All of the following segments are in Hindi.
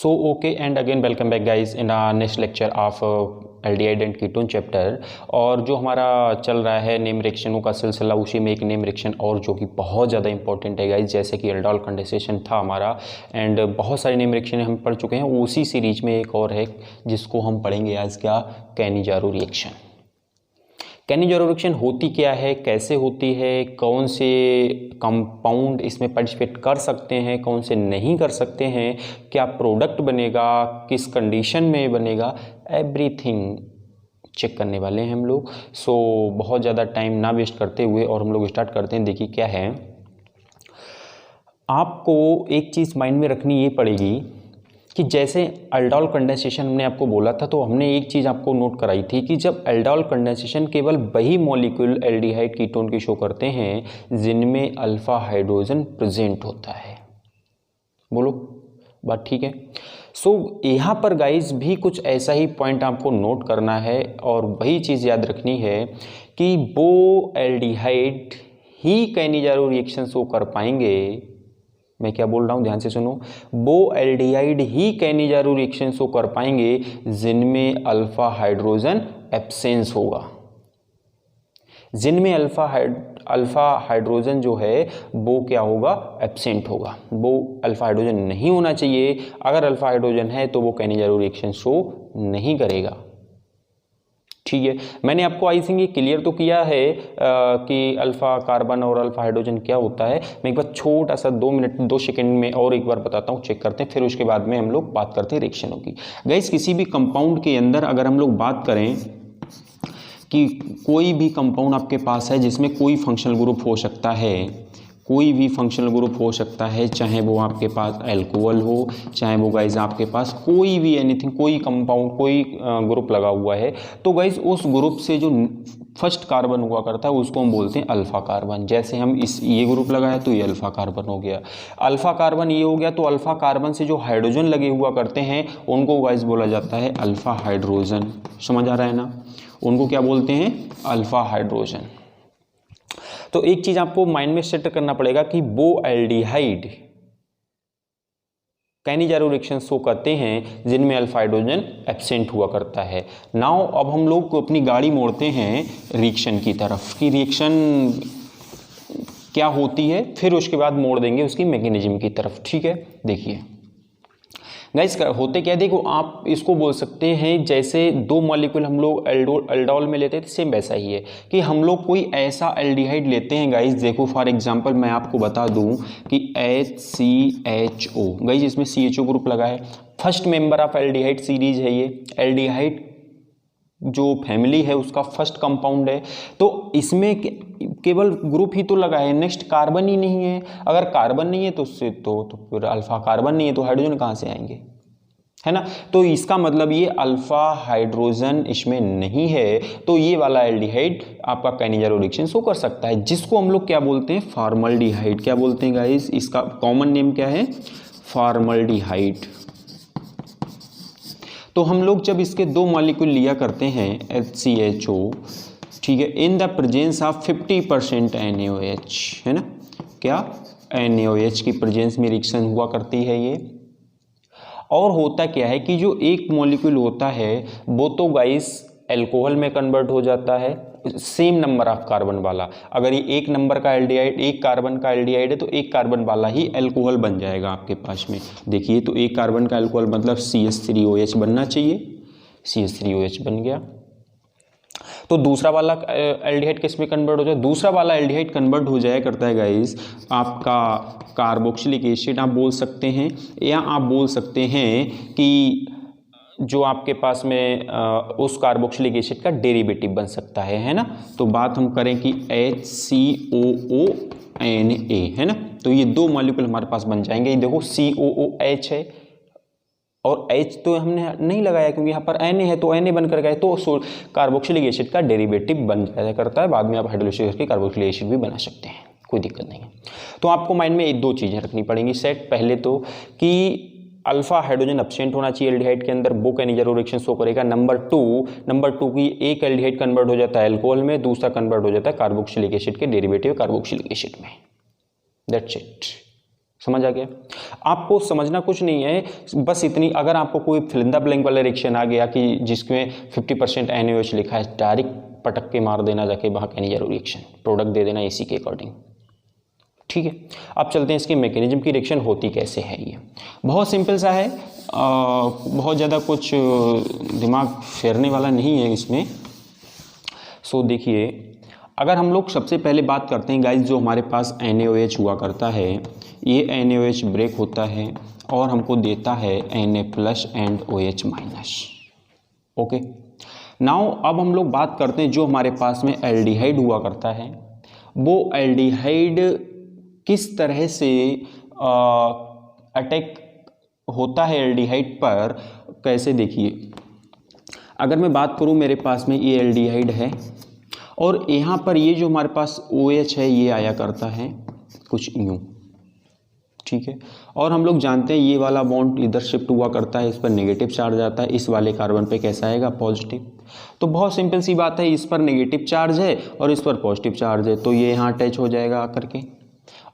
So okay, and again welcome back guys in our next lecture of aldehyde and ketone chapter. और जो हमारा चल रहा है नेम रिएक्शनों का सिलसिला, उसी में एक नेम रिएक्शन और जो कि बहुत ज़्यादा इंपॉर्टेंट है गाइज, जैसे कि एल्डोल कंडेंसेशन था हमारा, एंड बहुत सारे नेम रिएक्शन हम पढ़ चुके हैं। उसी सीरीज में एक और है जिसको हम पढ़ेंगे आज, क्या, कैनिजारो रिएक्शन। कैनिजारो रिएक्शन होती क्या है, कैसे होती है, कौन से कंपाउंड इसमें पार्टिसिपेट कर सकते हैं, कौन से नहीं कर सकते हैं, क्या प्रोडक्ट बनेगा, किस कंडीशन में बनेगा, एवरीथिंग चेक करने वाले हैं हम लोग। सो बहुत ज़्यादा टाइम ना वेस्ट करते हुए और हम लोग स्टार्ट करते हैं। देखिए क्या है, आपको एक चीज़ माइंड में रखनी ये पड़ेगी कि जैसे एल्डोल कंडेंसेशन हमने आपको बोला था, तो हमने एक चीज़ आपको नोट कराई थी कि जब एल्डोल कंडेंसेशन केवल वही मॉलिक्यूल एल्डिहाइड कीटोन की शो करते हैं जिनमें अल्फा हाइड्रोजन प्रेजेंट होता है। बोलो, बात ठीक है। सो यहाँ पर गाइज भी कुछ ऐसा ही पॉइंट आपको नोट करना है और वही चीज़ याद रखनी है कि वो एल्डिहाइड ही कैनिजारो रिएक्शन शो कर पाएंगे। मैं क्या बोल रहा हूँ, ध्यान से सुनो। वो एल्डिहाइड ही कैनिजारो रिएक्शन शो कर पाएंगे जिनमें अल्फा हाइड्रोजन एब्सेंस होगा, जिनमें अल्फा हाइड्रोजन जो है वो क्या होगा, एब्सेंट होगा। वो अल्फा हाइड्रोजन नहीं होना चाहिए। अगर अल्फा हाइड्रोजन है तो वो कैनिजारो रिएक्शन शो नहीं करेगा। ठीक है, मैंने आपको आई थिंक ये क्लियर तो किया है कि अल्फा कार्बन और अल्फा हाइड्रोजन क्या होता है। मैं एक बार छोटा सा 2 मिनट 2 सेकंड में और एक बार बताता हूँ, चेक करते हैं, फिर उसके बाद में हम लोग बात करते हैं रिएक्शनों की। गाइस, किसी भी कंपाउंड के अंदर अगर हम लोग बात करें कि कोई भी कंपाउंड आपके पास है जिसमें कोई फंक्शनल ग्रुप हो सकता है, कोई भी फंक्शनल ग्रुप हो सकता है, चाहे वो आपके पास एल्कोहल हो, चाहे वो गाइज आपके पास कोई भी एनीथिंग, कोई कंपाउंड, कोई ग्रुप लगा हुआ है, तो गाइज उस ग्रुप से जो फर्स्ट कार्बन हुआ करता है उसको हम बोलते हैं अल्फा कार्बन। जैसे हम ये ग्रुप लगाया तो ये अल्फा कार्बन हो गया, अल्फा कार्बन ये हो गया, तो अल्फा कार्बन से जो हाइड्रोजन लगे हुआ करते हैं उनको गाइज बोला जाता है अल्फा हाइड्रोजन। समझ आ रहा है ना, उनको क्या बोलते हैं, अल्फा हाइड्रोजन। तो एक चीज आपको माइंड में सेट करना पड़ेगा कि वो एल्डिहाइड कैनिजारो रिएक्शन शो करते हैं जिनमें अल्फा हाइड्रोजन एब्सेंट हुआ करता है। नाउ अब हम लोग अपनी गाड़ी मोड़ते हैं रिएक्शन की तरफ, कि रिएक्शन क्या होती है, फिर उसके बाद मोड़ देंगे उसकी मैकेनिज्म की तरफ। ठीक है, देखिए गाइस होते क्या, देखो आप इसको बोल सकते हैं जैसे 2 मॉलिक्यूल हम लोग एल्डोल में लेते थे, सेम वैसा ही है कि हम लोग कोई ऐसा एल्डिहाइड लेते हैं गाइस। देखो फॉर एग्जांपल मैं आपको बता दूं कि HCHO, गाइस इसमें CHO ग्रुप लगा है, first member of aldehyde series है ये, एल्डिहाइड जो फैमिली है उसका फर्स्ट कंपाउंड है। तो इसमें केवल ग्रुप ही तो लगा है, नेक्स्ट कार्बन ही नहीं है। अगर कार्बन नहीं है तो उससे तो फिर अल्फा कार्बन नहीं है, तो हाइड्रोजन कहाँ से आएंगे, है ना। तो इसका मतलब ये अल्फा हाइड्रोजन इसमें नहीं है, तो ये वाला एल्डिहाइड आपका कैनिजारो रिएक्शन शो कर सकता है, जिसको हम लोग क्या बोलते हैं, फॉर्मल्डिहाइड। क्या बोलते हैं गाइस, इसका कॉमन नेम क्या है, फॉर्मल्डिहाइड। तो हम लोग जब इसके 2 मॉलिक्यूल लिया करते हैं HCHO, ठीक है, in the presence of 50% NaOH, है ना, क्या, NaOH की प्रेजेंस में रिएक्शन हुआ करती है ये। और होता क्या है कि जो एक मॉलिक्यूल होता है वो तो गाइस एल्कोहल में कन्वर्ट हो जाता है, सेम नंबर ऑफ कार्बन वाला। अगर ये 1 नंबर का एल्डिहाइड, 1 कार्बन का एल्डिहाइड है, तो 1 कार्बन वाला ही एल्कोहल बन जाएगा आपके पास में। देखिए तो 1 कार्बन का एल्कोहल मतलब CH3OH बनना चाहिए, CH3OH बन गया। तो दूसरा वाला एल्डिहाइड किस में कन्वर्ट हो जाए, दूसरा वाला एल्डिहाइड कन्वर्ट हो जाया करता है गाइस आपका कार्बोक्सिलिक एसिड आप बोल सकते हैं, या आप बोल सकते हैं कि जो आपके पास में उस कार्बोक्सिलिक एसिड का डेरिवेटिव बन सकता है ना। तो बात हम करें कि HCOONA, है ना, तो ये 2 मॉलिक्यूल हमारे पास बन जाएंगे। ये देखो COOH है और H तो हमने नहीं लगाया क्योंकि यहाँ पर Na है, तो Na बनकर गए, तो कार्बोक्सिलिक एसिड का डेरिवेटिव बन जाया करता है। बाद में आप हाइड्रोलिसिस करके कार्बोक्सिलिक एसिड भी बना सकते हैं, कोई दिक्कत नहीं है। तो आपको माइंड में 2 चीज़ें रखनी पड़ेंगी सेट। पहले तो कि अल्फा हाइड्रोजन एब्सेंट होना चाहिए एल्डिहाइड के अंदर, वो कैनिजारो रिएक्शन शो करेगा। नंबर टू की एक एल्डिहाइड कन्वर्ट हो जाता है अल्कोहल में, दूसरा कन्वर्ट हो जाता है कार्बोक्सिलिक एसिड के डेरिवेटिव कार्बोक्सिलिक एसिड में। दैट्स इट, समझ आ गया? आपको समझना कुछ नहीं है, बस इतनी, अगर आपको कोई फिल इन द ब्लैंक वाला रिएक्शन आ गया कि जिसमें 50% NaOH लिखा है, डायरेक्ट पटक के मार देना जाके वहाँ केनिजारो रिएक्शन, प्रोडक्ट दे देना इसी के अकॉर्डिंग। ठीक है, अब चलते हैं इसकी मैकेनिज्म की रिएक्शन होती कैसे है। ये बहुत सिंपल सा है, बहुत ज़्यादा कुछ दिमाग फेरने वाला नहीं है इसमें। सो देखिए, अगर हम लोग सबसे पहले बात करते हैं गाइस, जो हमारे पास NaOH हुआ करता है, ये NaOH ब्रेक होता है और हमको देता है Na+ and OH-। Okay, now अब हम लोग बात करते हैं जो हमारे पास में एल्डिहाइड हुआ करता है, वो एल्डिहाइड किस तरह से अटैक होता है एल्डिहाइड पर, कैसे। देखिए, अगर मैं बात करूं, मेरे पास में ये एल्डिहाइड है और यहाँ पर ये जो हमारे पास OH है ये आया करता है कुछ यूँ, ठीक है। और हम लोग जानते हैं ये वाला बॉन्ड इधर शिफ्ट हुआ करता है, इस पर नेगेटिव चार्ज आता है, इस वाले कार्बन पे कैसा आएगा, पॉजिटिव। तो बहुत सिंपल सी बात है, इस पर नेगेटिव चार्ज है और इस पर पॉजिटिव चार्ज है, तो ये यहाँ अटैच हो जाएगा आकर के।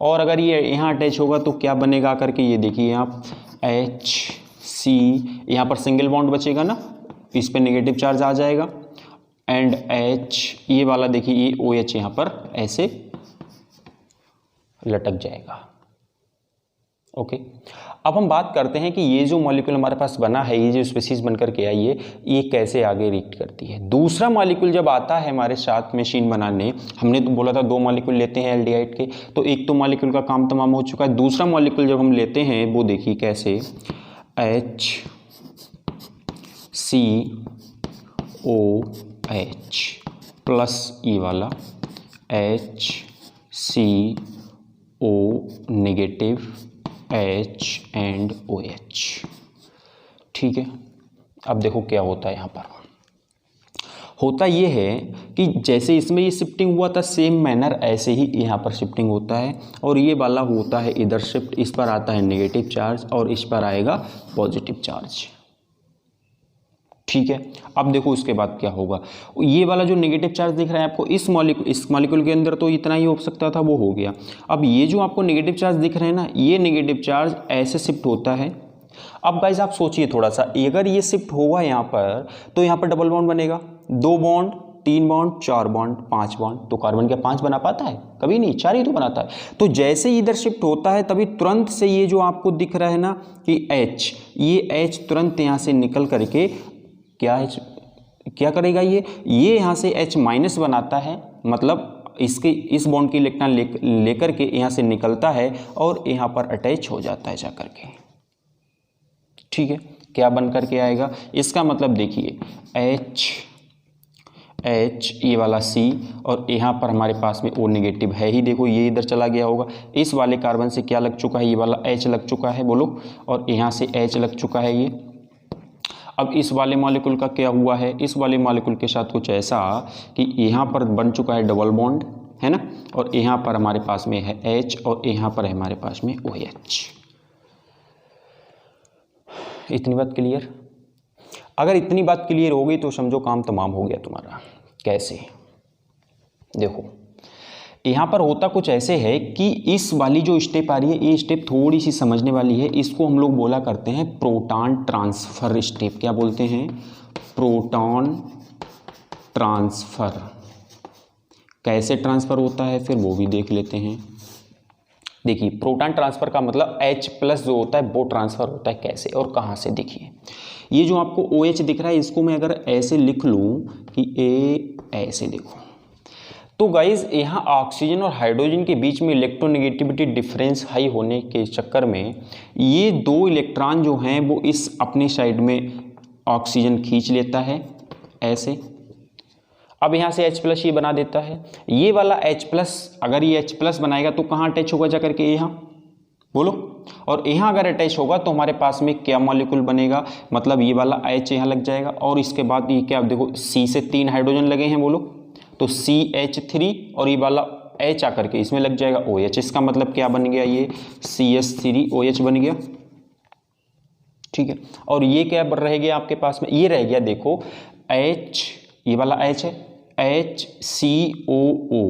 और अगर ये यहाँ अटैच होगा तो क्या बनेगा आकर के, ये देखिए आप HC, यहाँ पर सिंगल बॉन्ड बचेगा ना, इस पर नेगेटिव चार्ज आ जाएगा, एंड H, ये वाला देखिए ये OH यहाँ पर ऐसे लटक जाएगा। ओके, अब हम बात करते हैं कि ये जो मॉलिक्यूल हमारे पास बना है, ये जो स्पीशीज बनकर के आई है, ये कैसे आगे रिएक्ट करती है। दूसरा मॉलिक्यूल जब आता है हमारे साथ मशीन बनाने, हमने तो बोला था 2 मॉलिक्यूल लेते हैं एल्डिहाइड के, तो एक तो मॉलिक्यूल का काम तमाम हो चुका है। दूसरा मॉलिक्यूल जब हम लेते हैं वो देखिए कैसे, HCOH प्लस ये वाला HCO negative H and OH। ठीक है, अब देखो क्या होता है यहाँ पर। होता ये है कि जैसे इसमें ये शिफ्टिंग हुआ था, सेम मैनर ऐसे ही यहाँ पर शिफ्टिंग होता है, और ये वाला होता है इधर शिफ्ट, इस पर आता है नेगेटिव चार्ज और इस पर आएगा पॉजिटिव चार्ज। ठीक है, अब देखो उसके बाद क्या होगा। ये वाला जो नेगेटिव चार्ज दिख रहा है आपको, इस मॉलिक्यूल के अंदर तो इतना ही हो सकता था, वो हो गया। अब ये जो आपको नेगेटिव चार्ज दिख रहे हैं ना, ये नेगेटिव चार्ज ऐसे शिफ्ट होता है। अब गाइस आप सोचिए थोड़ा सा, अगर ये शिफ्ट होगा यहाँ पर, तो यहाँ पर डबल बॉन्ड बनेगा, 2 बॉन्ड, 3 बॉन्ड, 4 बॉन्ड, 5 बॉन्ड। तो कार्बन क्या 5 बना पाता है? कभी नहीं, 4 ही तो बनाता है। तो जैसे ही इधर शिफ्ट होता है, तभी तुरंत से ये जो आपको दिख रहा है ना कि H, ये H तुरंत यहाँ से निकल करके क्या करेगा, ये यहाँ से H- बनाता है, मतलब इसके इस बॉन्ड की इलेक्ट्रॉन लेकर के यहाँ से निकलता है और यहाँ पर अटैच हो जाता है जाकर के। ठीक है, क्या बन करके आएगा, इसका मतलब देखिए H ये वाला C, और यहाँ पर हमारे पास में O नेगेटिव है ही, देखो ये इधर चला गया होगा। इस वाले कार्बन से क्या लग चुका है, ये वाला H लग चुका है, बोलो, और यहाँ से H लग चुका है ये। अब इस वाले मॉलिक्यूल का क्या हुआ है, इस वाले मॉलिक्यूल के साथ कुछ ऐसा कि यहाँ पर बन चुका है डबल बॉन्ड, है ना, और यहाँ पर हमारे पास में है H और यहाँ पर है हमारे पास में OH। इतनी बात क्लियर? अगर इतनी बात क्लियर हो गई तो समझो काम तमाम हो गया तुम्हारा। कैसे, देखो यहाँ पर होता कुछ ऐसे है कि इस वाली जो स्टेप आ रही है, ये स्टेप थोड़ी सी समझने वाली है। इसको हम लोग बोला करते हैं प्रोटॉन ट्रांसफर स्टेप। क्या बोलते हैं? Proton transfer. कैसे ट्रांसफर होता है फिर वो भी देख लेते हैं। देखिए, प्रोटॉन ट्रांसफर का मतलब H+ जो होता है वो ट्रांसफर होता है कैसे और कहाँ से। देखिए, ये जो आपको OH दिख रहा है, इसको मैं अगर ऐसे लिख लूँ कि ऐसे, देखो तो गाइज यहाँ ऑक्सीजन और हाइड्रोजन के बीच में इलेक्ट्रोनेगेटिविटी डिफरेंस हाई होने के चक्कर में ये 2 इलेक्ट्रॉन जो हैं वो इस अपनी साइड में ऑक्सीजन खींच लेता है ऐसे। अब यहाँ से H+ ये बना देता है। ये वाला H+, अगर ये H+ बनाएगा तो कहाँ अटैच होगा जाकर के? यहाँ, बोलो। और यहाँ अगर अटैच होगा तो हमारे पास में क्या मॉलिक्यूल बनेगा, मतलब ये वाला H यहाँ लग जाएगा और इसके बाद ये क्या, देखो C से 3 हाइड्रोजन लगे हैं, बोलो, तो CH3 और ये वाला H आकर के इसमें लग जाएगा OH। इसका मतलब क्या बन गया, ये CH3OH बन गया। ठीक है, और ये क्या रह गया आपके पास में, ये रह गया देखो H, ये वाला H है, HCOO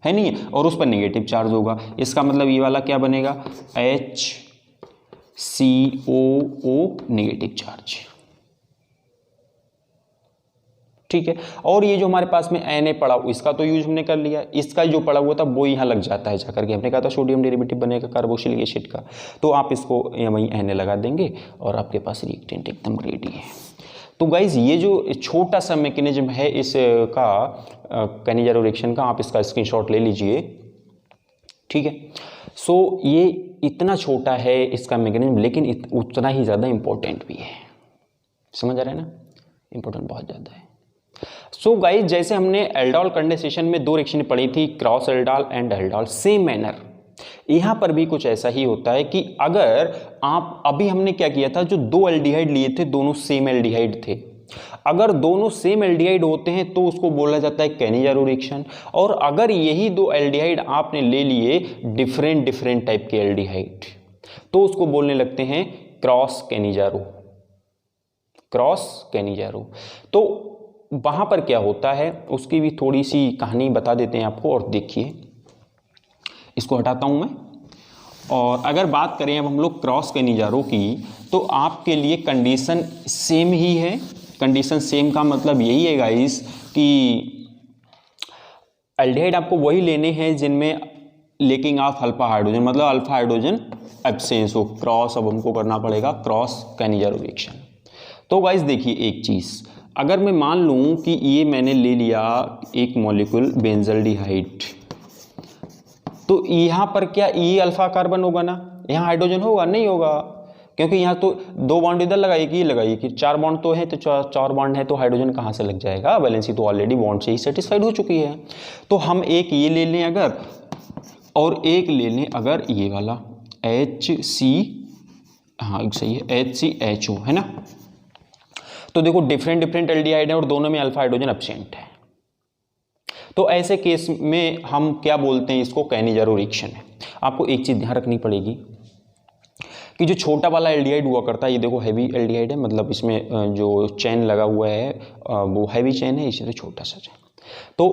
है नहीं, और उस पर नेगेटिव चार्ज होगा। इसका मतलब ये वाला क्या बनेगा, HCOO नेगेटिव चार्ज, ठीक है। और ये जो हमारे पास में Na पड़ा इसका तो यूज हमने कर लिया, इसका जो पड़ा हुआ था वो यहाँ लग जाता है जाकर के, हमने कहा था सोडियम डेरिवेटिव बनेगा कार्बोक्सिलिक एसिड का, तो आप इसको वहीं Na लगा देंगे और आपके पास रिएक्टेंट एकदम रेडी है। तो गाइज ये जो छोटा सा मैकेनिज्म है इसका कैनिजारो रिएक्शन का, आप इसका स्क्रीनशॉट ले लीजिए, ठीक है। सो ये इतना छोटा है इसका मैकेनिज्म, लेकिन उतना ही ज़्यादा इम्पोर्टेंट भी है, समझ आ रहा है ना, इम्पोर्टेंट बहुत ज़्यादा है। सो गाइज जैसे हमने एल्डोल कंडेंसेशन में दो रिएक्शन पढ़ी थी, cross aldol and aldol, same manner यहाँ पर भी कुछ ऐसा ही होता है कि अगर आप, अभी हमने क्या किया था, जो दो एल्डिहाइड लिए थे दोनों सेम एल्डिहाइड थे, अगर दोनों सेम एल्डिहाइड होते हैं तो उसको बोला जाता है कैनिजारो रिएक्शन, और अगर यही दो एल्डिहाइड आपने ले लिए डिफरेंट डिफरेंट टाइप के एल्डिहाइड तो उसको बोलने लगते हैं क्रॉस कैनिजारो, क्रॉस कैनिजारो। तो वहां पर क्या होता है उसकी भी थोड़ी सी कहानी बता देते हैं आपको, और देखिए इसको हटाता हूं मैं। और अगर बात करें अब हम लोग क्रॉस कैनिजारो की, तो आपके लिए कंडीशन सेम ही है। कंडीशन सेम का मतलब यही है गाइस कि एल्डिहाइड आपको वही लेने हैं जिनमें लेकिंग ऑफ अल्फा हाइड्रोजन, मतलब अल्फा हाइड्रोजन एब्सेंस हो। क्रॉस अब हमको करना पड़ेगा क्रॉस कैनिजारो रिएक्शन। तो गाइस देखिए एक चीज़, अगर मैं मान लूँ कि ये मैंने ले लिया एक मॉलिक्यूल बेंजल्डिहाइड, तो यहाँ पर क्या ये अल्फा कार्बन होगा ना, यहाँ हाइड्रोजन होगा नहीं होगा, क्योंकि यहाँ तो दो बॉन्ड इधर लगाई कि ये लगाई कि चार बॉन्ड तो है, तो चार बॉन्ड है तो हाइड्रोजन कहाँ से लग जाएगा, वैलेंसी तो ऑलरेडी बॉन्ड से ही सेटिस्फाइड हो चुकी है। तो हम एक ये ले लें अगर, और एक ले लें अगर ये वाला HC, हाँ सही है HCHO है ना। तो देखो डिफरेंट डिफरेंट एल्डिहाइड है और दोनों में अल्फा हाइड्रोजन एब्सेंट है, तो ऐसे केस में हम क्या बोलते हैं, इसको कैनिजारो रिएक्शन है। आपको एक चीज़ ध्यान रखनी पड़ेगी कि जो छोटा वाला एल्डिहाइड हुआ करता है, ये देखो हैवी एल्डिहाइड है, मतलब इसमें जो चेन लगा हुआ है वो हैवी चेन है, इससे छोटा सा चेन। तो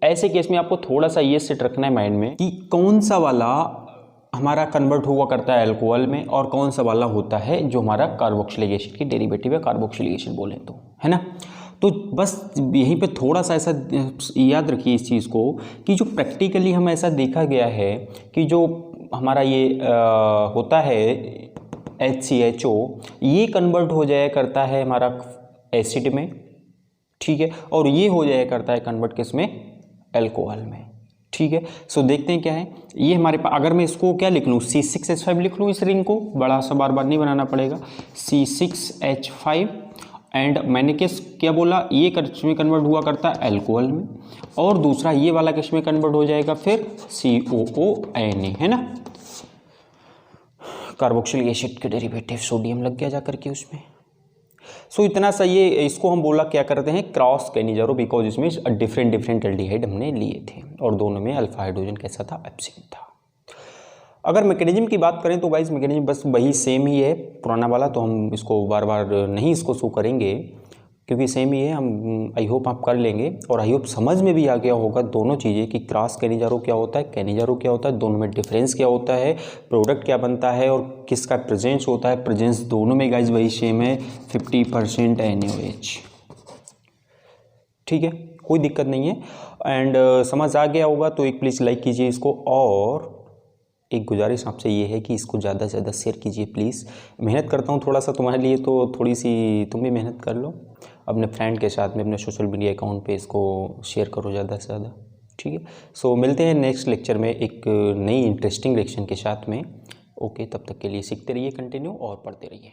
ऐसे केस में आपको थोड़ा सा ये सेट रखना है माइंड में कि कौन सा वाला हमारा कन्वर्ट हुआ करता है अल्कोहल में और कौन सा वाला होता है जो हमारा कार्बोक्सिलिक एसिड की डेरिवेटिव है, कार्बोक्सिलिक एसिड बोले तो, है ना। तो बस यहीं पे थोड़ा सा ऐसा याद रखिए इस चीज़ को कि जो प्रैक्टिकली हम ऐसा देखा गया है कि जो हमारा ये होता है HCHO, ये कन्वर्ट हो जाया करता है हमारा एसिड में, ठीक है, और ये हो जाया करता है कन्वर्ट किस में, अल्कोहल में, ठीक है। सो देखते हैं क्या है ये हमारे पास। अगर मैं इसको क्या लिख लूँ, C6H5 लिख लूँ, इस रिंग को बड़ा सा बार बार नहीं बनाना पड़ेगा, C6H5, एंड मैंने क्या बोला, ये किस में कन्वर्ट हुआ करता है अल्कोहल में, और दूसरा ये वाला किस में कन्वर्ट हो जाएगा फिर COONA, है ना, कार्बोक्सिलिक एसिड के डेरिवेटिव, सोडियम लग गया जाकर के उसमें। सो इतना सा ये, इसको हम बोला क्या करते हैं क्रॉस कैनिजारो, बिकॉज इसमें डिफरेंट डिफरेंट एल्डिहाइड हमने लिए थे और दोनों में अल्फा हाइड्रोजन कैसा था, एब्सेंट था। अगर मैकेनिज्म की बात करें तो गाइस मैकेनिज्म बस वही सेम ही है पुराना वाला, तो हम इसको बार बार नहीं इसको शो करेंगे क्योंकि सेम ही है। हम आई होप आप कर लेंगे और आई होप समझ में भी आ गया होगा दोनों चीज़ें कि क्रॉस कैनिजारो क्या होता है, कैनिजारो क्या होता है, दोनों में डिफरेंस क्या होता है, प्रोडक्ट क्या बनता है और किसका प्रेजेंस होता है। प्रेजेंस दोनों में गाइस वही सेम है, 50% NaOH, ठीक है, कोई दिक्कत नहीं है। एंड समझ आ गया होगा तो एक प्लीज़ लाइक कीजिए इसको, और एक गुजारिश आपसे ये है कि इसको ज़्यादा से ज़्यादा शेयर कीजिए प्लीज़। मेहनत करता हूँ थोड़ा सा तुम्हारे लिए, तो थोड़ी सी तुम भी मेहनत कर लो, अपने फ्रेंड के साथ में अपने सोशल मीडिया अकाउंट पे इसको शेयर करो ज़्यादा से ज़्यादा, ठीक है। सो मिलते हैं नेक्स्ट लेक्चर में एक नई इंटरेस्टिंग लेक्चर के साथ में। ओके, तब तक के लिए सीखते रहिए कंटिन्यू और पढ़ते रहिए।